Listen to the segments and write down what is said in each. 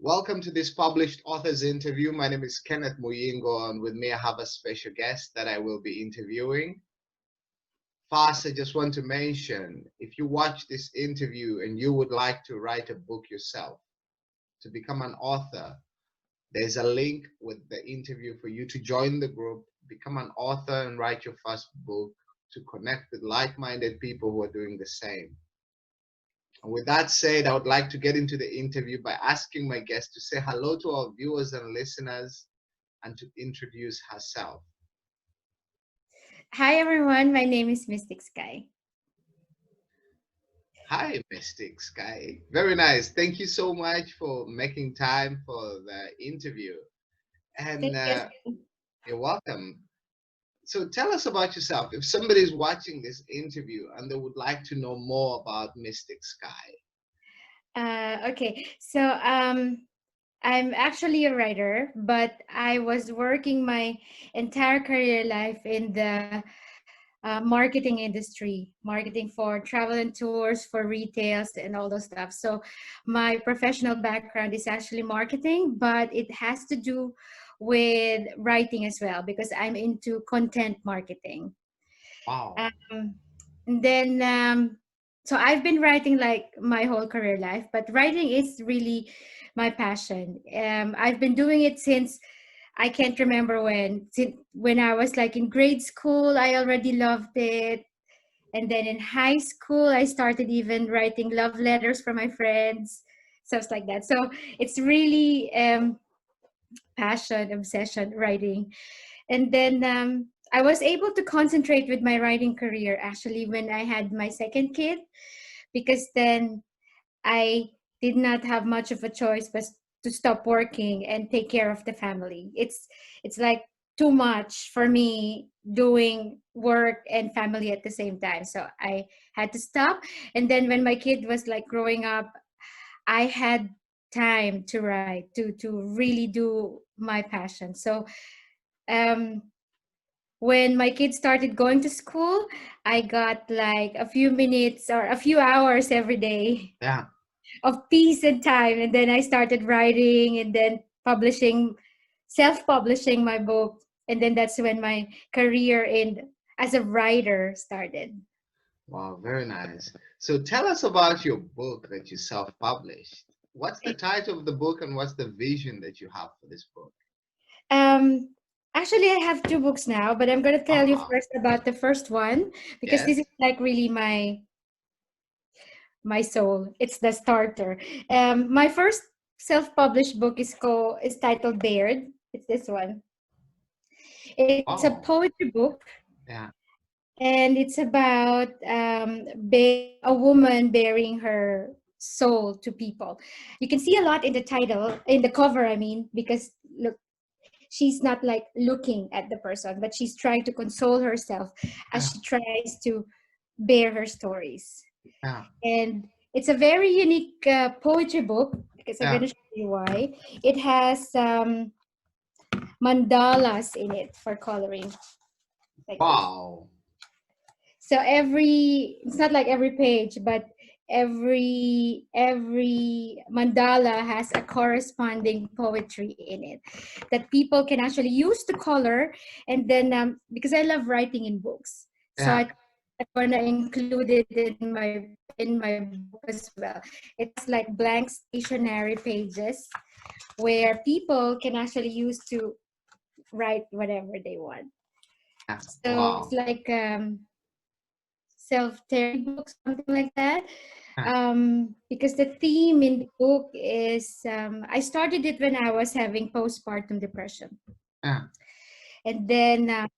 Welcome to this published author's interview. My name is Kenneth Muyingo, and with me I have a special guest that I will be interviewing. First, I just want to mention, if you watch this interview and you would like to write a book yourself, to become an author, there's a link with the interview for you to join the group, become an author and write your first book, to connect with like-minded people who are doing the same. And with that said, I would like to get into the interview by asking my guest to say hello to our viewers and listeners and to introduce herself. Hi everyone, my name is Mystqx Skye. Hi, Mystqx Skye. Very nice. Thank you so much for making time for the interview. And Thank you. you're welcome. So tell us about yourself. If somebody is watching this interview and they would like to know more about Mystqx Skye. Okay, so I'm actually a writer, but I was working my entire career life in the marketing industry, marketing for travel and tours, for retails, and all those stuff. So my professional background is actually marketing, but it has to do with writing as well because I'm into content marketing. Wow. Um, and then so I've been writing like my whole career life, but writing is really my passion. I've been doing it since I can't remember when. Since when I was like in grade school, I already loved it. And then in high school, I started even writing love letters for my friends, stuff like that. So it's really passion, obsession, writing. And then I was able to concentrate with my writing career actually when I had my second kid, because then I did not have much of a choice but to stop working and take care of the family. It's like too much for me doing work and family at the same time. So I had to stop. And then when my kid was like growing up, I had time to write, to really do my passion. So um when my kids started going to school, I got like a few minutes or a few hours every day Yeah. of peace and time. And then I started writing and then publishing, self-publishing my book. And then that's when my career in as a writer started. Wow, very nice. So tell us about your book that you self-published. What's the title of the book and what's the vision that you have for this book? Um, Actually, I have two books now, but I'm going to tell you Uh-huh. first about the first one because this Yes. is like really my soul. It's the starter. My first self-published book is titled Baird. It's this one. It's a Oh, poetry book, yeah. and it's about a woman bearing her soul to people. You can see a lot in the title, in the cover. I mean, because look, she's not like looking at the person, but she's trying to console herself as Yeah. she tries to bear her stories. Yeah. And it's a very unique poetry book because I'm going Yeah. to show you why. It has mandalas in it for coloring, like this. Wow. So it's not like every page, but every mandala has a corresponding poetry in it that people can actually use to color. And then because I love writing in books, so Yeah. I want to include it in my book as well. It has like blank stationery pages where people can actually use to write whatever they want. Yeah. So it's Wow. like self-therapy book, something like that. Yeah. Because the theme in the book is I started it when I was having postpartum depression. Yeah. And then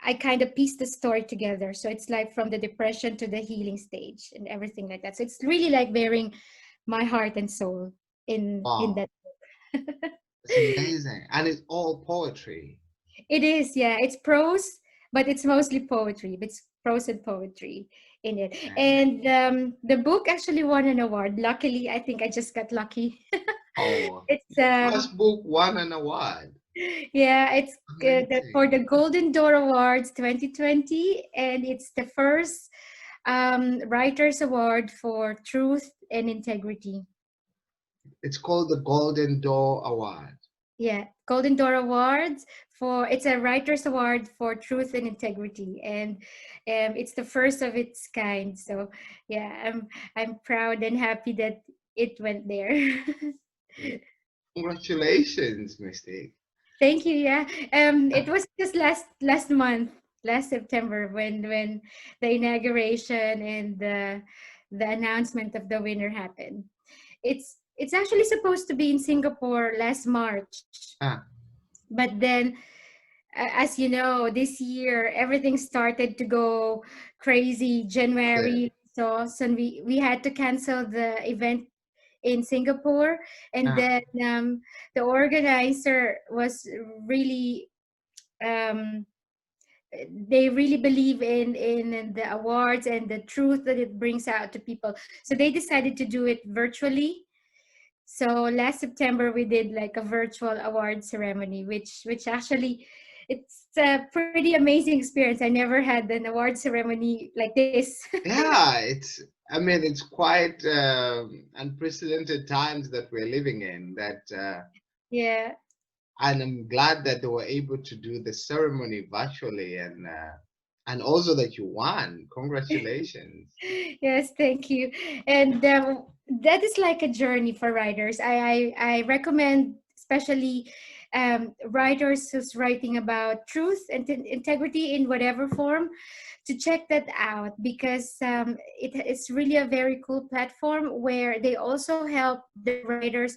I kind of pieced the story together. So it's like from the depression to the healing stage and everything like that. So it's really like bearing my heart and soul in Wow. that book. It's amazing. And it's all poetry. It is, yeah. It's prose, but it's mostly poetry. It's prose and poetry in it. And And the book actually won an award. Luckily, I think I just got lucky. oh, It's your first book won an award. yeah, it's for Amazing. the Golden Door Awards 2020, and it's the first Writers Award for truth and integrity. It's called the Golden Door Award. Yeah, Golden Door Awards for it's a writers award for truth and integrity, and it's the first of its kind. So yeah, I'm proud and happy that it went there. Congratulations, Mystic. Thank you. Yeah, it was just last month, last September, when the inauguration and the announcement of the winner happened. It's actually supposed to be in Singapore last March, Ah, but then as you know, this year everything started to go crazy. yeah, January, so we had to cancel the event in Singapore, and ah, then the organizer was really um, they really believe in the awards and the truth that it brings out to people. So they decided to do it virtually. So last September we did like a virtual award ceremony, which actually it's a pretty amazing experience. I never had an award ceremony like this. yeah. I mean, it's quite unprecedented times that we're living in. Yeah. And I'm glad that they were able to do the ceremony virtually, and also that you won. Congratulations. Yes, thank you. And that is like a journey for writers. I recommend especially writers who's writing about truth and integrity in whatever form to check that out, because it's really a very cool platform where they also help the writers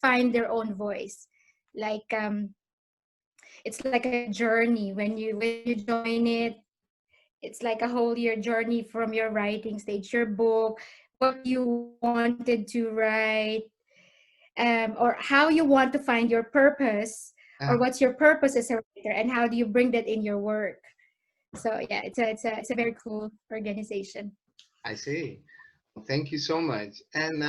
find their own voice. Like it's like a journey when you join it. It's like a whole year journey from your writing stage, your book, what you wanted to write, or how you want to find your purpose, or what's Ah, your purpose as a writer, and how do you bring that in your work. So yeah, it's a very cool organization. I see. Thank you so much. And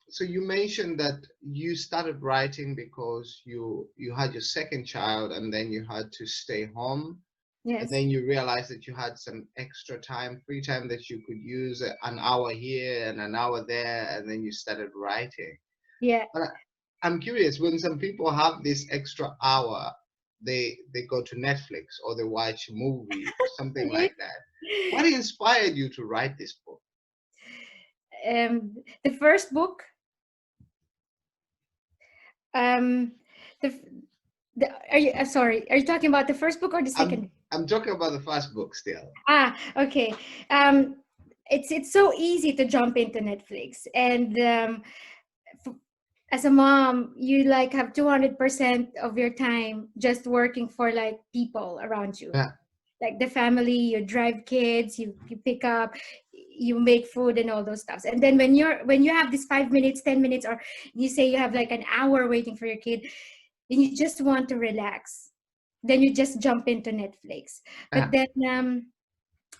so you mentioned that you started writing because you had your second child, and then you had to stay home, and Yes. then you realized that you had some extra time, free time, that you could use an hour here and an hour there, and then you started writing. Yeah. But I'm curious, when some people have this extra hour, they go to Netflix or they watch a movie or something like that. What inspired you to write this book? The first book, um the are you sorry, are you talking about the first book or the second? I'm talking about the first book still. Okay. um it's so easy to jump into Netflix, and f- as a mom, you like have 200% of your time just working for like people around you, Yeah, like the family. You drive kids, you pick up, you make food and all those stuffs. And then when you have this 5 minutes, 10 minutes, or you say you have like an hour waiting for your kid, and you just want to relax, then you just jump into Netflix. But yeah, then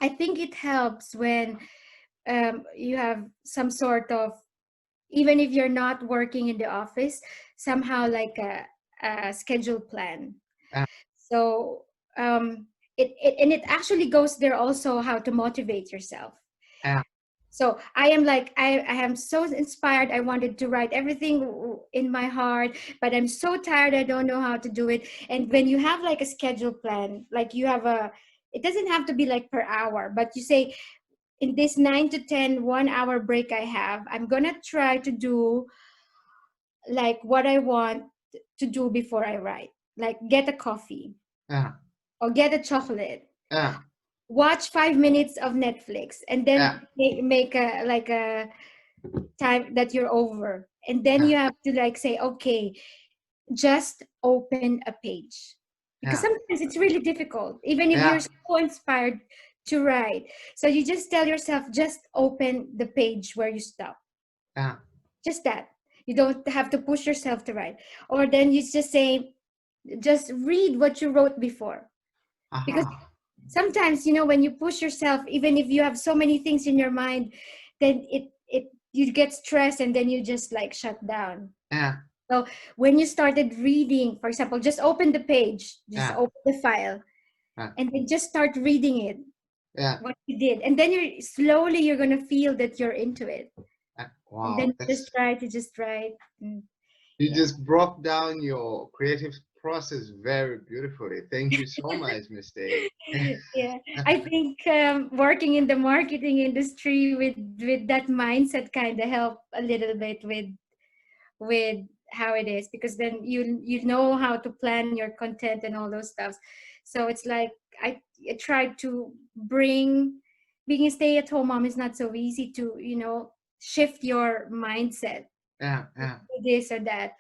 I think it helps when you have some sort of, even if you're not working in the office, somehow like a schedule plan. yeah, So it and it actually goes there also how to motivate yourself. yeah, So I am like I am so inspired. I wanted to write everything in my heart, but I'm so tired. I don't know how to do it. And when you have like a schedule plan, like you have a, it doesn't have to be like per hour, but you say in this 9 to 10 1 hour break I have, I'm gonna try to do like what I want to do before I write. Like get a coffee yeah, or get a chocolate, yeah, watch 5 minutes of Netflix, and yeah, then make a like a time that you're over. And then yeah, you have to like say, okay, just open a page. Because yeah, sometimes it's really difficult, even if you're yeah, so inspired to write. So you just tell yourself, just open the page where you stop. yeah. Just that. You don't have to push yourself to write. Or then you just say, just read what you wrote before. Because Aha. sometimes, you know, when you push yourself, even if you have so many things in your mind, then it you get stressed, and then you just like shut down. Yeah, So when you started reading, for example, just open the page, just yeah, open the file, yeah, and then just start reading it, yeah, what you did. And then you're slowly you're gonna feel that you're into it. And Wow, then you just write. Mm, you yeah. just broke down your creative process very beautifully. Thank you so much, Mistake. Yeah, I think working in the marketing industry with that mindset kind of help a little bit with how it is, because then you know how to plan your content and all those stuffs. So it's like I tried to bring, being a stay-at-home mom is not so easy to, shift your mindset Yeah, to yeah, this or that.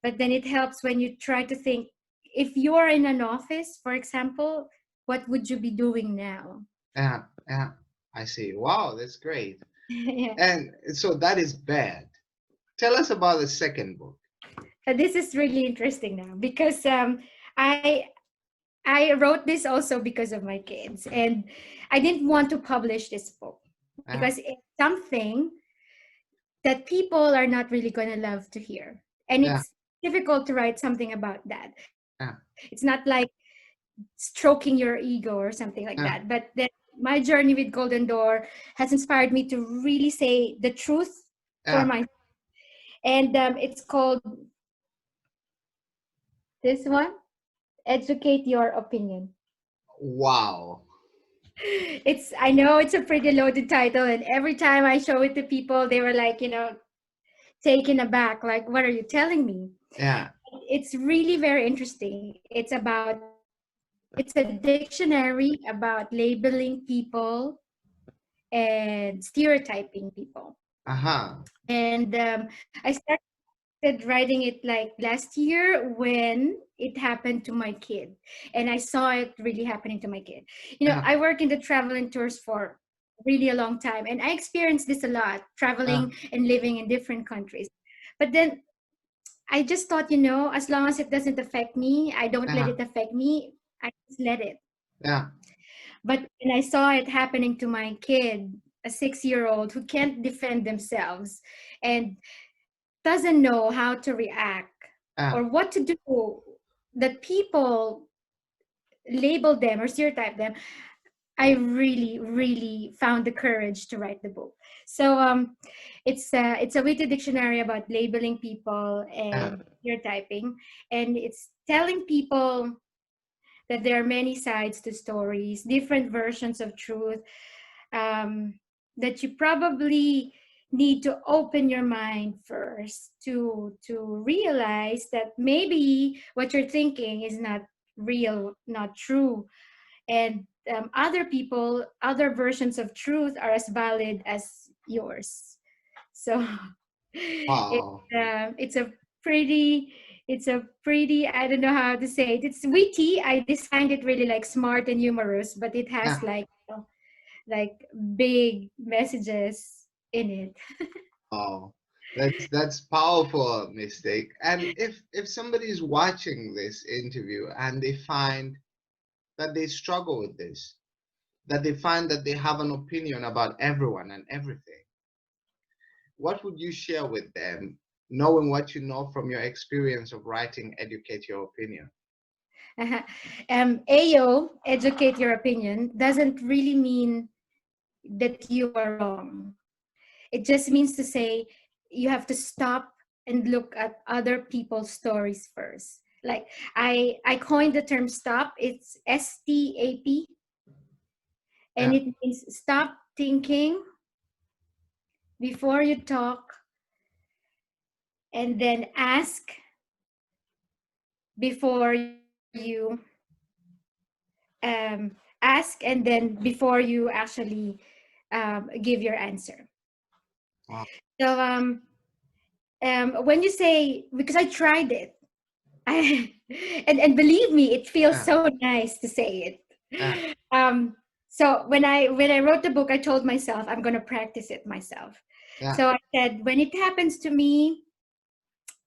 But then it helps when you try to think, if you're in an office, for example, what would you be doing now? yeah, yeah. I see. Wow, that's great. Yeah. And so that is bad. Tell us about the second book. This is really interesting now because I I wrote this also because of my kids, and I didn't want to publish this book Yeah, because it's something that people are not really going to love to hear, and yeah, it's difficult to write something about that. yeah, It's not like stroking your ego or something like that, yeah, but then my journey with Golden Door has inspired me to really say the truth for yeah. my, and it's called this one, Educate Your Opinion. Wow. It's, I know it's a pretty loaded title, and every time I show it to people, they were like, taken aback, like, what are you telling me? Yeah, It's really very interesting. It's a dictionary about labeling people and stereotyping people. uh-huh. And I started writing it like last year when it happened to my kid, and I saw it really happening to my kid. Yeah, I work in the travel and tours for really a long time, and I experienced this a lot, yeah, traveling and living in different countries. But then I just thought, as long as it doesn't affect me, I don't let yeah, it affect me. I just let it. yeah, But when I saw it happening to my kid, a 6-year-old who can't defend themselves and doesn't know how to react yeah, or what to do, that people label them or stereotype them, I really, really found the courage to write the book. So it's a witty dictionary about labeling people yeah, and stereotyping, and it's telling people that there are many sides to stories, different versions of truth, um, that you probably need to open your mind first to realize that maybe what you're thinking is not real, not true, and other people, other versions of truth are as valid as yours. So wow. it's a pretty, I don't know how to say it. It's witty. I designed it really like smart and humorous, but it has Yeah, like big messages in it. wow. That's powerful, Mistake. And if somebody is watching this interview and they find that they struggle with this, that they find that they have an opinion about everyone and everything, what would you share with them, knowing what you know from your experience of writing Educate Your Opinion? Uh-huh. AO, educate your opinion, doesn't really mean that you are wrong. It just means to say you have to stop and look at other people's stories first. Like I coined the term stop. It's STAP, and Yeah, it means stop thinking before you talk, and then before you ask, and then before you actually give your answer. wow. So when you say, because I tried it, I, and believe me, it feels Yeah, so nice to say yeah, it. So when I wrote the book, I told myself I'm going to practice it myself. yeah, So I said, when it happens to me,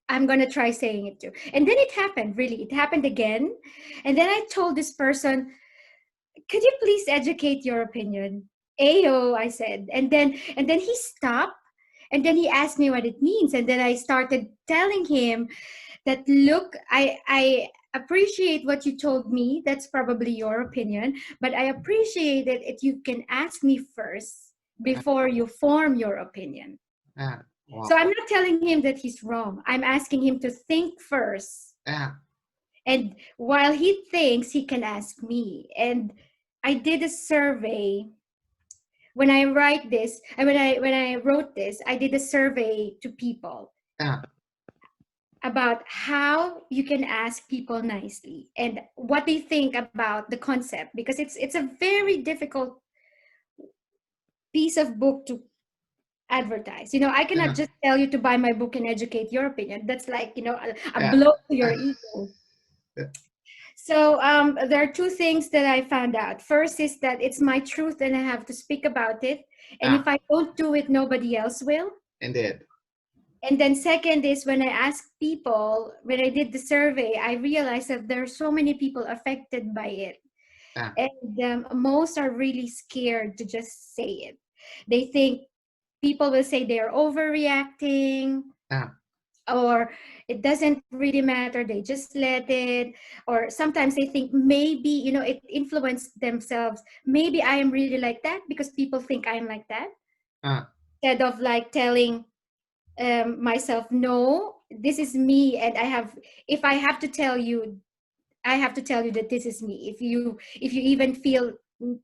I'm going to try saying it too. And then it happened, really. It happened again. And then I told this person, could you please educate your opinion? Ayo, I said. And then he stopped, and then he asked me what it means. And then I started telling him that, look, I appreciate what you told me. That's probably your opinion, but I appreciate it if you can ask me first yeah, before you form your opinion. Yeah. So Wow. I'm not telling him that he's wrong. I'm asking him to think first. Yeah. And while he thinks, he can ask me. And I did a survey when I write this, and when I wrote this, I did a survey to people Yeah. about how you can ask people nicely and what they think about the concept, because it's a very difficult piece of book to advertise. I cannot Yeah. just tell you to buy my book and educate your opinion. That's like, a Yeah. blow to your ego. So there are two things that I found out. First is that it's my truth and I have to speak about it. And Yeah. if I don't do it, nobody else will. Indeed. And then second is when I asked people, when I did the survey, I realized that there are so many people affected by it. Yeah. And most are really scared to just say it. They think people will say they're overreacting, Yeah. or it doesn't really matter, they just let it. Or sometimes they think maybe, it influenced themselves. Maybe I am really like that because people think I'm like that. Yeah. Instead of like telling myself, no, this is me, and if I have to tell you, I have to tell you that this is me. If you even feel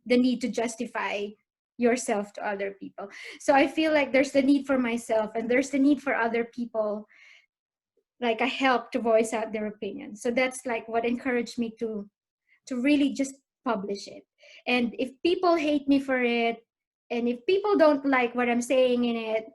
the need to justify yourself to other people. So I feel like there's the need for myself and there's the need for other people, like a help to voice out their opinion. So that's like what encouraged me to really just publish it. And if people hate me for it, and if people don't like what I'm saying in it,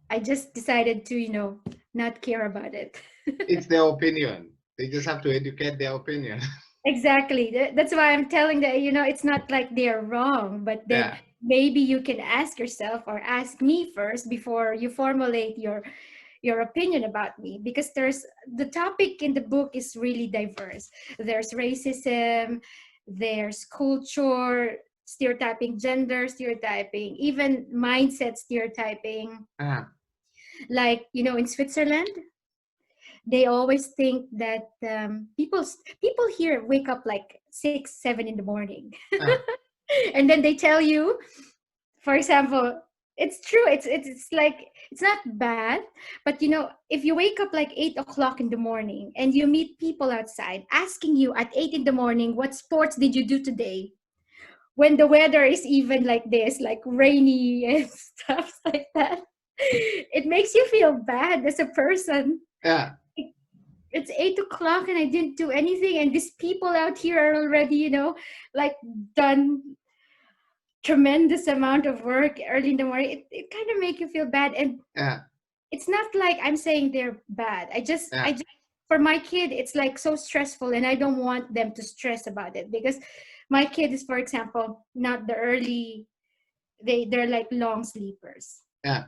I just decided to, not care about it. It's their opinion. They just have to educate their opinion. Exactly. That's why I'm telling that, it's not like they're wrong, but then Yeah. maybe you can ask yourself or ask me first before you formulate your opinion about me, because there's the topic in the book is really diverse. There's racism, there's culture, stereotyping, gender stereotyping, even mindset stereotyping. Yeah. Like, in Switzerland, they always think that people here wake up like 6 7 in the morning. Yeah. And then they tell you, for example, it's true, it's like, it's not bad, but if you wake up like 8 o'clock in the morning and you meet people outside asking you at 8 in the morning, what sports did you do today, when the weather is even like this, like rainy and stuff like that, it makes you feel bad as a person. Yeah. It's 8 o'clock and I didn't do anything, and these people out here are already, like, done tremendous amount of work early in the morning. It kind of make you feel bad. And Yeah. it's not like I'm saying they're bad. Yeah. For my kid, it's like so stressful, and I don't want them to stress about it, because my kid is, for example, not the early, they're like long sleepers, Yeah.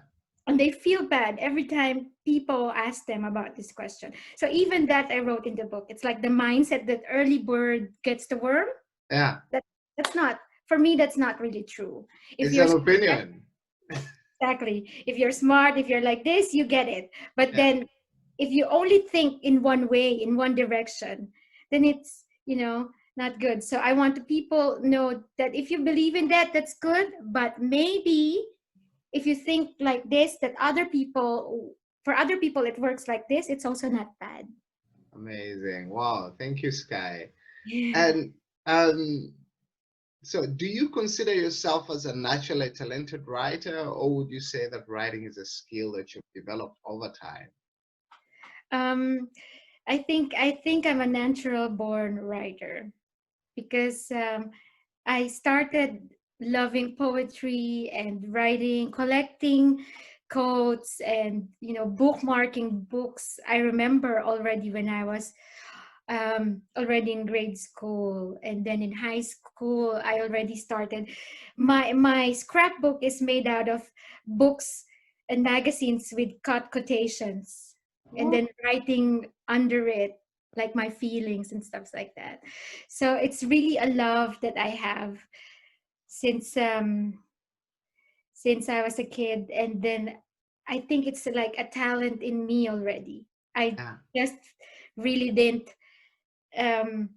and they feel bad every time people ask them about this question. So even that I wrote in the book. It's like the mindset that early bird gets the worm. Yeah. That that's not, for me, that's not really true. If It's you're an opinion. exactly, if you're smart, if you're like this, you get it. But Yeah. then if you only think in one way, in one direction, then it's, not good. So I want the people know that if you believe in that, that's good. But maybe if you think like this, that for other people it works like this, it's also not bad. Amazing. Wow. Thank you, Sky. And um, so do you consider yourself as a naturally talented writer, or would you say that writing is a skill that you've developed over time? um I think I'm a natural born writer, because I started loving poetry and writing, collecting quotes, and bookmarking books. I remember already when I was already in grade school, and then in high school I already started. My scrapbook is made out of books and magazines with cut quotations, and Oh, then writing under it like my feelings and stuff like that. So it's really a love that I have since I was a kid. And then I think it's like a talent in me already. I yeah. just really didn't um,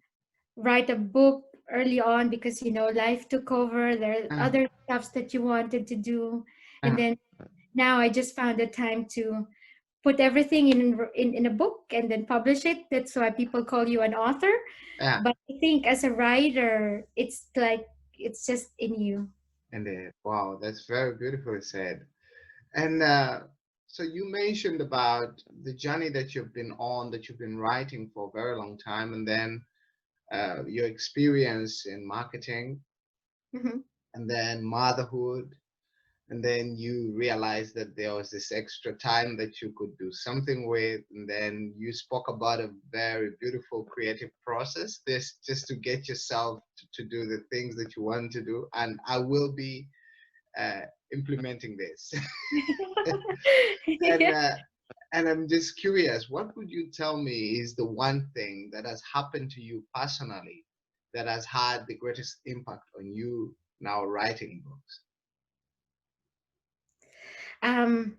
write a book early on, because life took over. There are Yeah. other stuffs that you wanted to do, and Yeah. then now I just found the time to put everything in a book and then publish it. That's why people call you an author. Yeah, But I think as a writer, it's like it's just in you. and wow, that's very beautifully said. And so you mentioned about the journey that you've been on, that you've been writing for a very long time, and then your experience in marketing, Hmm. and then motherhood, and then you realized that there was this extra time that you could do something with, and then you spoke about a very beautiful creative process, this just to get yourself to do the things that you want to do. And I will be uh, implementing this. and Yeah. uh, and I'm just curious, what would you tell me is the one thing that has happened to you personally that has had the greatest impact on you now writing books? um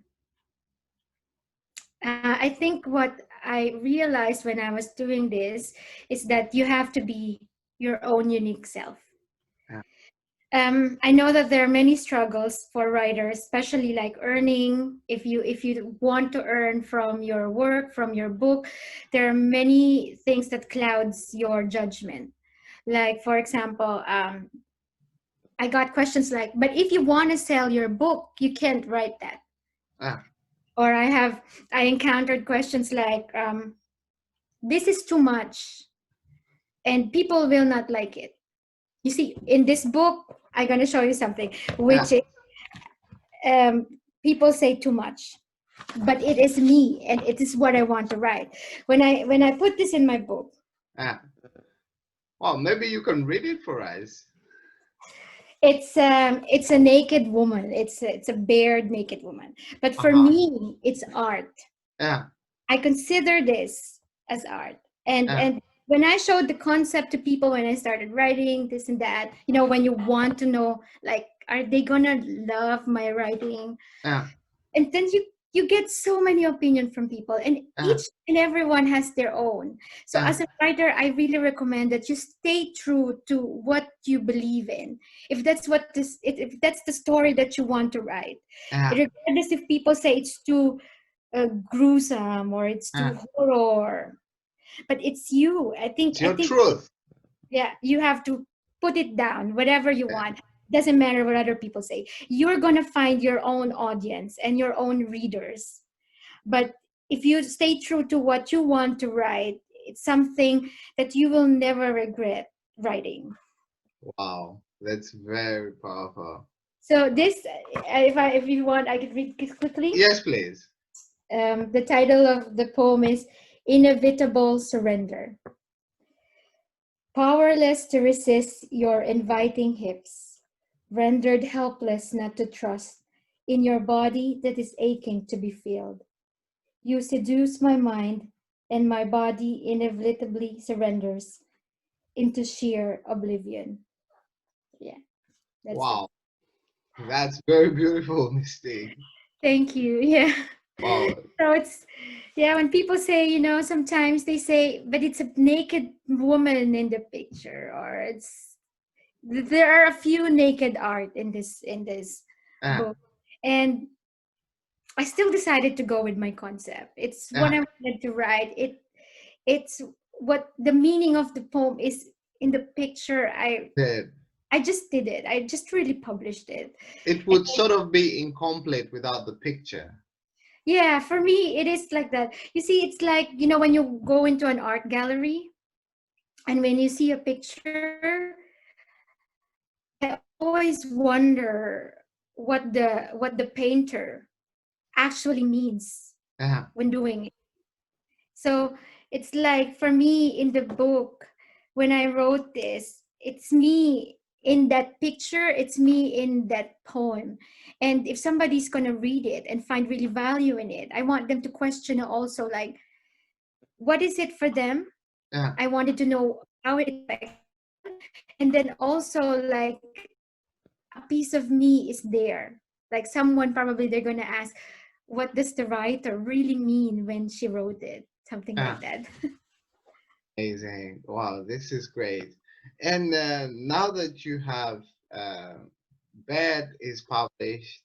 I think what I realized when I was doing this is that you have to be your own unique self. Yeah, I know that there are many struggles for writers, especially like earning. If you want to earn from your work, from your book, there are many things that clouds your judgment. Like for example, I got questions like, "But if you want to sell your book, you can't write that." yeah, Or I encountered questions like, "This is too much, and people will not like it." You see, in this book, I'm gonna show you something, yeah, which is, um, people say too much, but it is me and it is what I want to write. When I put this in my book, yeah. Well, maybe you can read it for us. it's a naked woman. It's a bared naked woman. But for Uh-huh. me, it's art. Yeah, I consider this as art. yeah, And when I showed the concept to people, when I started writing this and that, when you want to know, like, are they gonna love my writing? yeah, And then you get so many opinions from people, and yeah, each and everyone has their own. So yeah, as a writer, I really recommend that you stay true to what you believe in. If that's the story that you want to write, yeah, regardless if people say it's too gruesome or it's too yeah. horror, but it's you. i think It's i your think truth. yeah, you have to put it down, whatever you Yeah, want. Doesn't matter what other people say. You're going to find your own audience and your own readers. But if you stay true to what you want to write, it's something that you will never regret writing. wow, that's very powerful. So this, if you want, I could read this quickly. Yes, please. The title of the poem is Inevitable Surrender. Powerless to resist your inviting hips, rendered helpless not to trust in your body that is aching to be filled. You seduce my mind, and my body inevitably surrenders into sheer oblivion. Yeah, that's the. Wow, that's very beautiful, Mistake. Thank you. Yeah. Wow, So it's, yeah, when people say, sometimes they say, but it's a naked woman in the picture, or there are a few naked art in this yeah, book, and I still decided to go with my concept. It's what yeah. I wanted to write. It's what the meaning of the poem is in the picture. That I just did it. I just really published it. it And would sort of be incomplete without the picture. yeah, for me it is like that. You see, it's like, when you go into an art gallery and when you see a picture, I always wonder what the painter actually means Yeah, when doing it. So it's like for me in the book, when I wrote this, it's me in that picture, it's me in that poem. And if somebody's going to read it and find really value in it, I want them to question also, like, what is it for them? yeah, I wanted to know how it affects them. And then also, like, a piece of me is there. Like, someone probably they're going to ask, what does the writer really mean when she wrote it? Something yeah. like that. Amazing. Wow, this is great. And now that you have uh, Bed is published,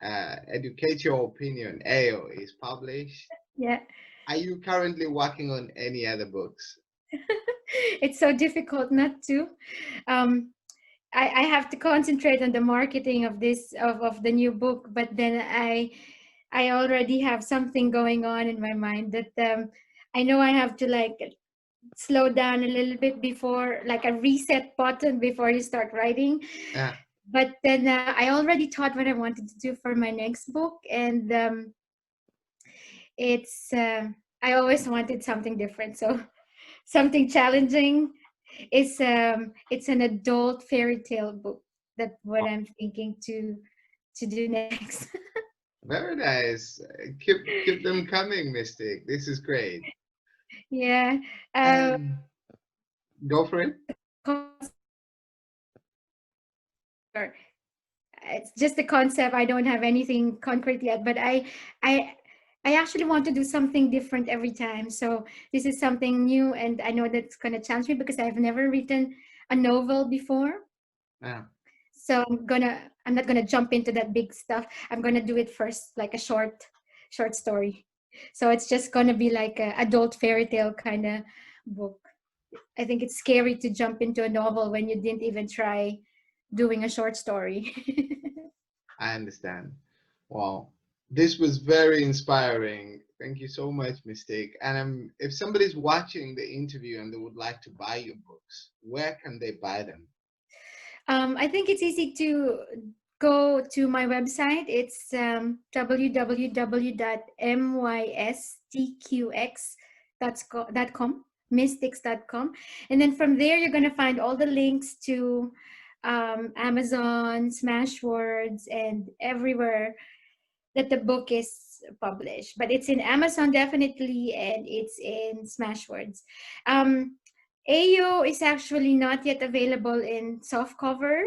Educate Your Opinion, AO, is published. Yeah. Are you currently working on any other books? It's so difficult not to. Um, I have to concentrate on the marketing of the new book, but then I already have something going on in my mind that I know I have to like slow down a little bit before, like a reset button before you start writing. Yeah, But then I already thought what I wanted to do for my next book, and it's I always wanted something different, so something challenging. It's an adult fairy tale book. That's what I'm thinking to do next. very nice. Keep them coming, Mystic. This is great. Yeah. Uh, And go for it. it's just the concept. I don't have anything concrete yet, but I I actually want to do something different every time. So this is something new, and I know that's going to challenge me because I've never written a novel before. Yeah, So I'm not gonna jump into that big stuff. I'm gonna do it first, like a short story. So it's just gonna be like a adult fairy tale kind of book. I think it's scary to jump into a novel when you didn't even try doing a short story. I understand. Wow, this was very inspiring. Thank you so much, Mystic. And if somebody's watching the interview and they would like to buy your books, where can they buy them? I think it's easy to go to my website. It's www.mystqx.com, mystqx.com. And then from there, you're going to find all the links to Amazon, Smashwords, and everywhere that the book is published. But it's in Amazon definitely, and it's in Smashwords. AO is actually not yet available in soft cover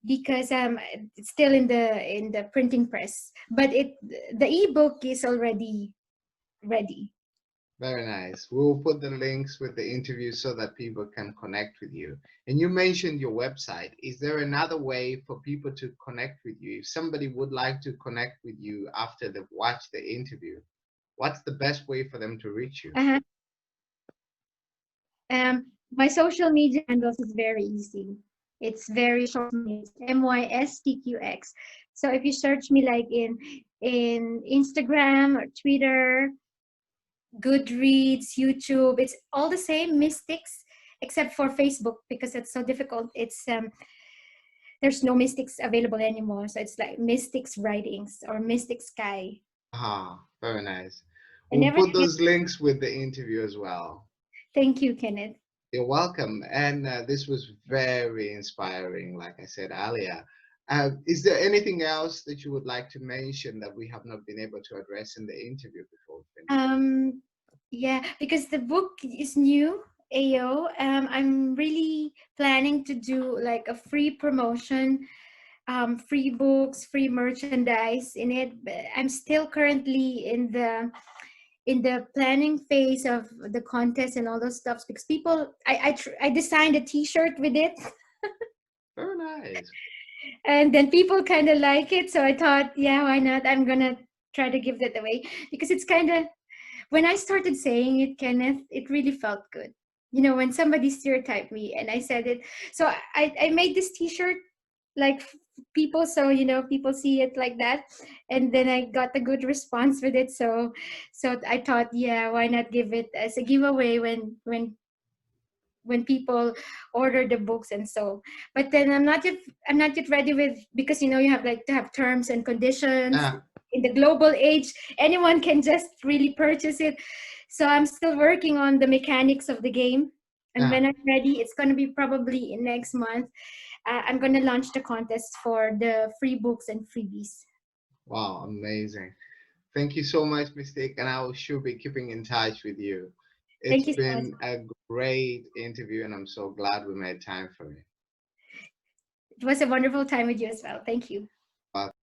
because it's still in the printing press. But the ebook is already ready. Very nice. We'll put the links with the interview so that people can connect with you. And you mentioned your website. Is there another way for people to connect with you? If somebody would like to connect with you after they've watched the interview, what's the best way for them to reach you? Uh-huh. My social media handles is very easy. It's very short. It's Mystqx. So if you search me like in Instagram or Twitter, Goodreads, YouTube, it's all the same Mystqx, except for Facebook because it's so difficult. It's there's no Mystqx available anymore. So it's like Mystqx Writings or Mystqx Skye. Ah, very nice. And We'll put everything is, those links with the interview as well. thank you, Kenneth. You're welcome. And this was very inspiring, like I said earlier. Is there anything else that you would like to mention that we have not been able to address in the interview before we finish? Yeah, because the book is new, AO. I'm really planning to do like a free promotion, free books, free merchandise in it. But I'm still currently in the planning phase of the contest and all those stuffs because people, I designed a T-shirt with it, Very nice. and then people kind of like it. So I thought, yeah, why not? I'm gonna try to give that away because it's kind of, when I started saying it, Kenneth, it really felt good. You know, when somebody stereotyped me and I said it. So I made this T-shirt like people, so you know, people see it like that, and then I got a good response with it. So I thought, yeah, why not give it as a giveaway when people order the books and so. But then I'm not yet ready with, because you know you have like to have terms and conditions. Yeah, In the global age, anyone can just really purchase it. So I'm still working on the mechanics of the game, and yeah. when I'm ready, it's going to be probably in next month. I'm going to launch the contest for the free books and freebies. Wow, amazing. Thank you so much, Mystic, and I will sure be keeping in touch with you. It's Thank you so much. been a great interview, and I'm so glad we made time for it. It was a wonderful time with you as well. Thank you.